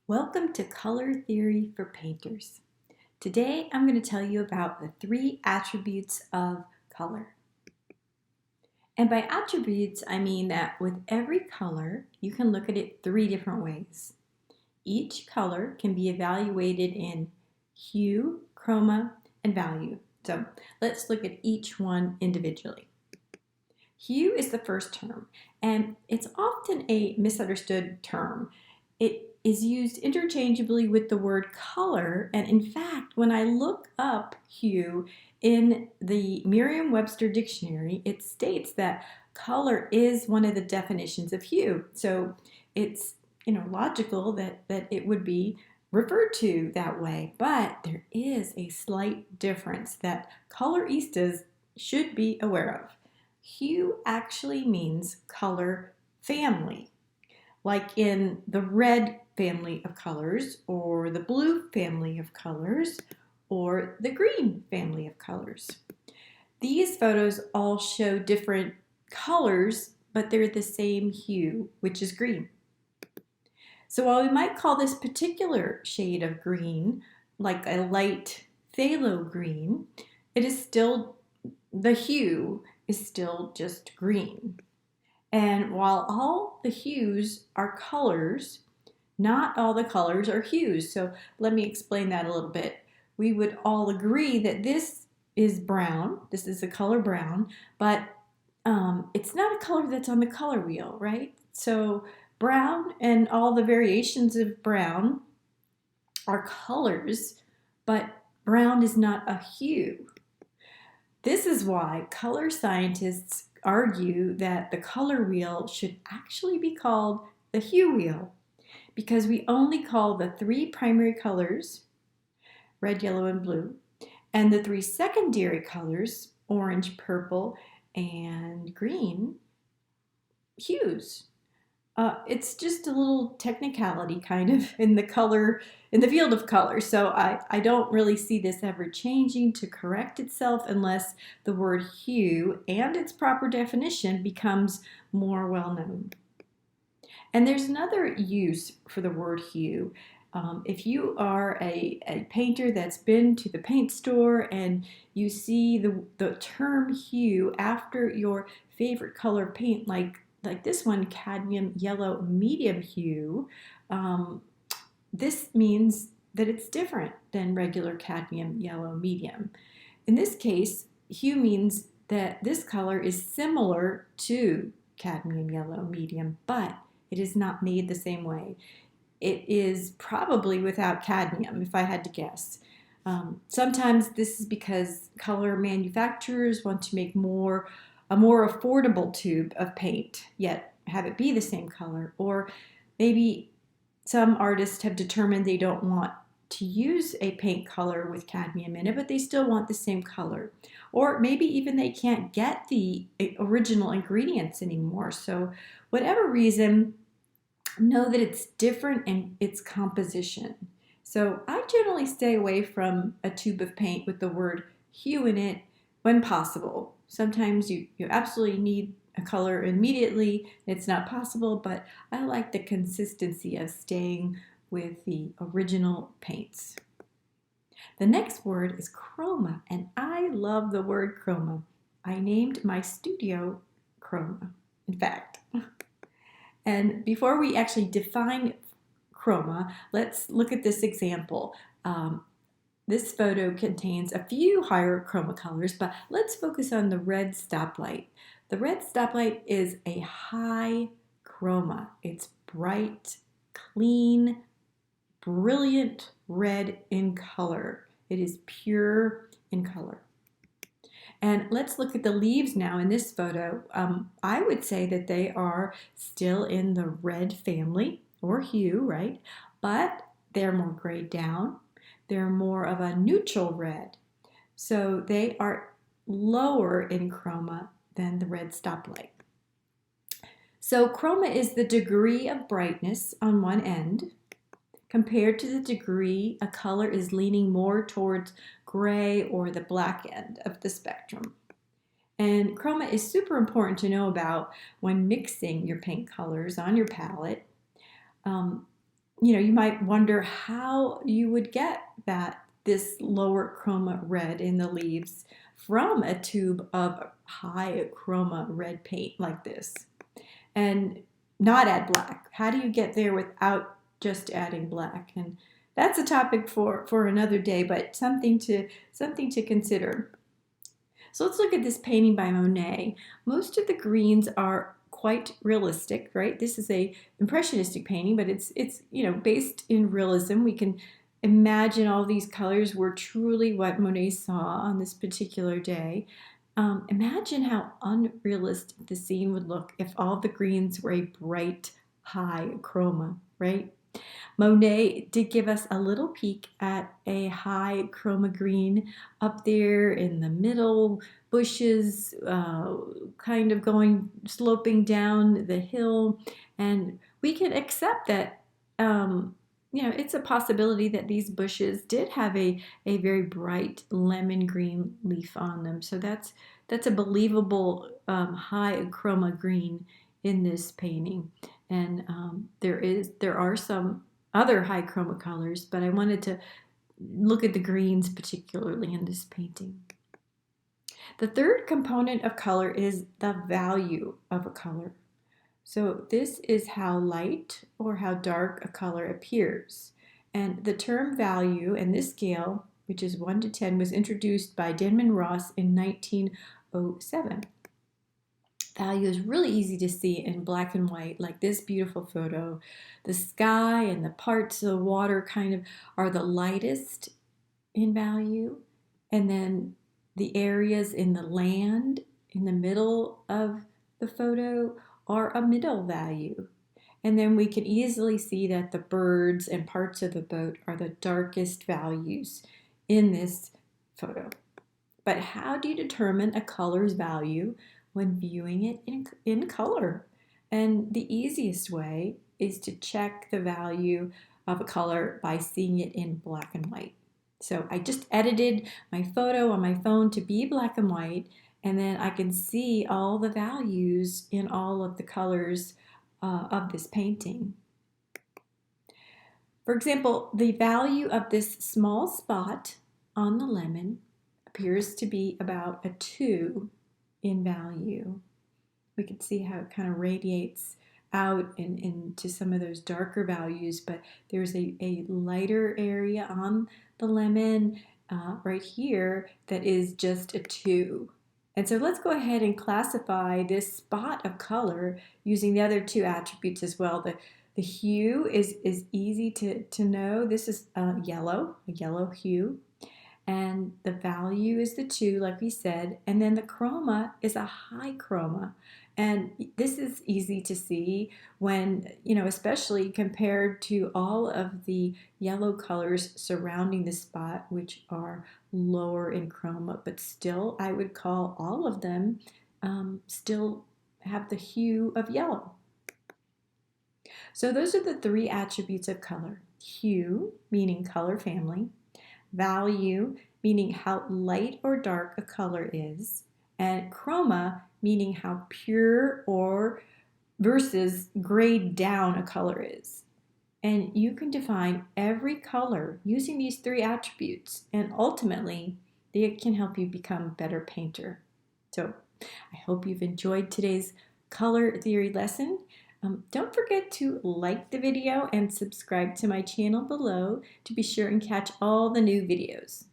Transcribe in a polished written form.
Welcome to Color Theory for Painters. Today I'm going to tell you about the 3 attributes of color. And by attributes, I mean that with every color, you can look at it 3 different ways. Each color can be evaluated in hue, chroma, and value. So let's look at each one individually. Hue is the first term, and it's often a misunderstood term. It is used interchangeably with the word color, and in fact, when I look up hue in the Merriam-Webster dictionary, it states that color is one of the definitions of hue. So it's logical that it would be referred to that way, but there is a slight difference that coloristas should be aware of. Hue actually means color family, like in the red family of colors, or the blue family of colors, or the green family of colors. These photos all show different colors, but they're the same hue, which is green. So while we might call this particular shade of green like a light phthalo green, it is still, the hue is still just green. And while all the hues are colors, not all the colors are hues. So let me explain that a little bit. We would all agree that this is brown. This is the color brown, but it's not a color that's on the color wheel, right? So brown and all the variations of brown are colors, but brown is not a hue. This is why color scientists argue that the color wheel should actually be called the hue wheel, because we only call the 3 primary colors, red, yellow, and blue, and the 3 secondary colors, orange, purple, and green, hues. It's just a little technicality kind of in the field of color. So I don't really see this ever changing to correct itself unless the word hue and its proper definition becomes more well known. And there's another use for the word hue. If you are a painter that's been to the paint store and you see the term hue after your favorite color of paint, like this one, cadmium yellow medium hue, this means that it's different than regular cadmium yellow medium. In this case, hue means that this color is similar to cadmium yellow medium, but it is not made the same way. It is probably without cadmium, if I had to guess. Sometimes this is because color manufacturers want to make a more affordable tube of paint, yet have it be the same color. Or maybe some artists have determined they don't want to use a paint color with cadmium in it, but they still want the same color. Or maybe even they can't get the original ingredients anymore. So whatever reason, know that it's different in its composition. So I generally stay away from a tube of paint with the word hue in it when possible. Sometimes you absolutely need a color immediately. It's not possible, but I like the consistency of staying with the original paints. The next word is chroma, and I love the word chroma. I named my studio Chroma, in fact. And before we actually define chroma, let's look at this example. This photo contains a few higher chroma colors, but let's focus on the red stoplight. The red stoplight is a high chroma. It's bright, clean, brilliant red in color. It is pure in color. And let's look at the leaves now in this photo. I would say that they are still in the red family, or hue, right? But they're more grayed down. They're more of a neutral red. So they are lower in chroma than the red stoplight. So chroma is the degree of brightness on one end compared to the degree a color is leaning more towards gray or the black end of the spectrum. And chroma is super important to know about when mixing your paint colors on your palette. you might wonder how you would get this lower chroma red in the leaves from a tube of high chroma red paint like this, and not add black. How do you get there without just adding black? And that's a topic for another day, but something to consider. So let's look at this painting by Monet. Most of the greens are quite realistic, right? This is a impressionistic painting, but it's based in realism. We can imagine all these colors were truly what Monet saw on this particular day. Imagine how unrealistic the scene would look if all the greens were a bright, high chroma, right? Monet did give us a little peek at a high chroma green up there in the middle, bushes kind of sloping down the hill. And we can accept that, it's a possibility that these bushes did have a very bright lemon green leaf on them. So that's a believable high chroma green in this painting. And there are some other high chroma colors, but I wanted to look at the greens particularly in this painting. The third component of color is the value of a color. So this is how light or how dark a color appears. And the term value and this scale, which is 1 to 10, was introduced by Denman Ross in 1907. Value is really easy to see in black and white, like this beautiful photo. The sky and the parts of the water kind of are the lightest in value, and then the areas in the land in the middle of the photo are a middle value. And then we can easily see that the birds and parts of the boat are the darkest values in this photo. But how do you determine a color's value when viewing it in color? And the easiest way is to check the value of a color by seeing it in black and white. So I just edited my photo on my phone to be black and white, and then I can see all the values in all of the colors of this painting. For example, the value of this small spot on the lemon appears to be about a 2 in value. We can see how it kind of radiates out into some of those darker values, but there's a lighter area on the lemon right here that is just a 2. And so let's go ahead and classify this spot of color using the other 2 attributes as well. The hue is easy to know. This is a yellow hue. And the value is the 2, like we said. And then the chroma is a high chroma. And this is easy to see when, especially compared to all of the yellow colors surrounding the spot, which are lower in chroma, but still I would call all of them still have the hue of yellow. So those are the 3 attributes of color. Hue, meaning color family. Value, meaning how light or dark a color is. And chroma, meaning how pure or versus grayed down a color is. And you can define every color using these 3 attributes, and ultimately they can help you become a better painter. So I hope you've enjoyed today's color theory lesson. Don't forget to like the video and subscribe to my channel below to be sure and catch all the new videos.